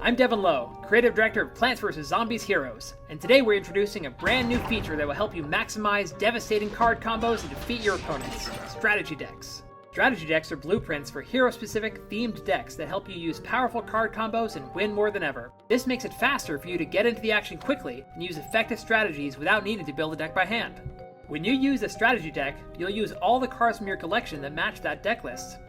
I'm Devin Lowe, Creative Director of Plants vs. Zombies Heroes, and today we're introducing a brand new feature that will help you maximize devastating card combos and defeat your opponents, strategy decks. Strategy decks are blueprints for hero-specific themed decks that help you use powerful card combos and win more than ever. This makes it faster for you to get into the action quickly and use effective strategies without needing to build a deck by hand. When you use a strategy deck, you'll use all the cards from your collection that match that deck list.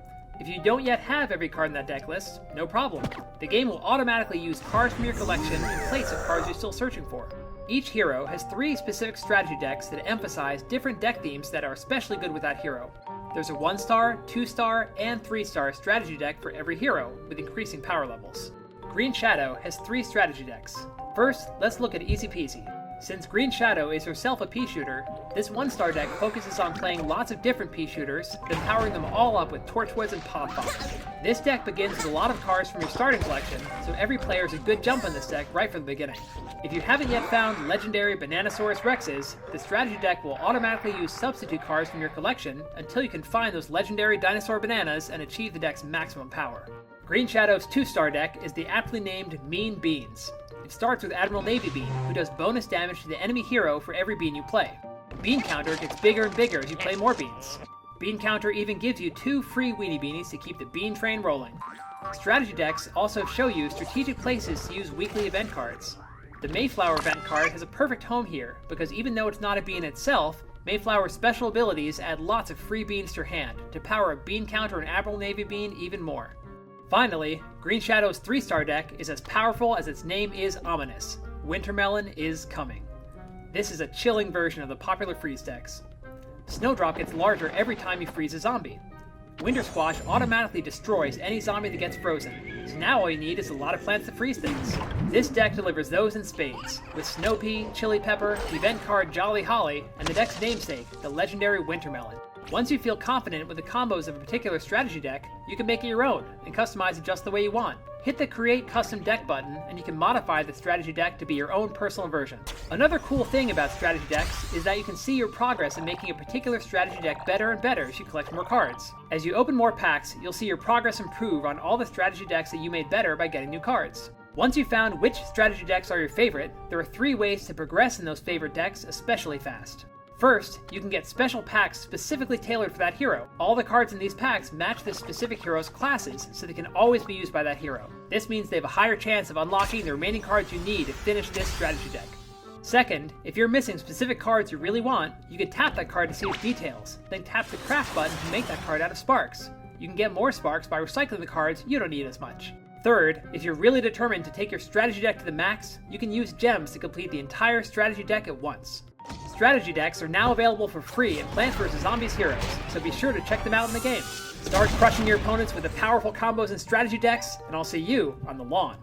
If you don't yet have every card in that deck list, no problem. The game will automatically use cards from your collection in place of cards you're still searching for. Each hero has 3 specific strategy decks that emphasize different deck themes that are especially good with that hero. There's a 1-star, 2-star, and 3-star strategy deck for every hero, with increasing power levels. Green Shadow has 3 strategy decks. First, let's look at Easy Peasy. Since Green Shadow is herself a pea shooter, this 1-star deck focuses on playing lots of different pea shooters, then powering them all up with Torchwoods and Pop-Pops. This deck begins with a lot of cards from your starting collection, so every player is a good jump in this deck right from the beginning. If you haven't yet found legendary Bananasaurus Rexes, the strategy deck will automatically use substitute cards from your collection until you can find those legendary dinosaur bananas and achieve the deck's maximum power. Green Shadow's 2-star deck is the aptly named Mean Beans. It starts with Admiral Navy Bean, who does bonus damage to the enemy hero for every bean you play. Bean counter gets bigger and bigger as you play more beans. Bean counter even gives you 2 free weenie beanies to keep the bean train rolling. Strategy decks also show you strategic places to use weekly event cards. The Mayflower event card has a perfect home here, because even though it's not a bean itself, Mayflower's special abilities add lots of free beans to your hand to power a bean counter and Admiral Navy Bean even more. Finally, Green Shadow's 3-star deck is as powerful as its name is ominous. Winter Melon is coming. This is a chilling version of the popular freeze decks. Snowdrop gets larger every time you freeze a zombie. Winter Squash automatically destroys any zombie that gets frozen, so now all you need is a lot of plants to freeze things. This deck delivers those in spades, with Snow Pea, Chili Pepper, event card Jolly Holly, and the deck's namesake, the legendary Winter Melon. Once you feel confident with the combos of a particular strategy deck, you can make it your own and customize it just the way you want. Hit the Create Custom Deck button and you can modify the strategy deck to be your own personal version. Another cool thing about strategy decks is that you can see your progress in making a particular strategy deck better and better as you collect more cards. As you open more packs, you'll see your progress improve on all the strategy decks that you made better by getting new cards. Once you've found which strategy decks are your favorite, there are 3 ways to progress in those favorite decks especially fast. First, you can get special packs specifically tailored for that hero. All the cards in these packs match the specific hero's classes, so they can always be used by that hero. This means they have a higher chance of unlocking the remaining cards you need to finish this strategy deck. Second, if you're missing specific cards you really want, you can tap that card to see its details, then tap the craft button to make that card out of sparks. You can get more sparks by recycling the cards you don't need as much. Third, if you're really determined to take your strategy deck to the max, you can use gems to complete the entire strategy deck at once. Strategy decks are now available for free in Plants vs. Zombies Heroes, so be sure to check them out in the game. Start crushing your opponents with the powerful combos and strategy decks, and I'll see you on the lawn.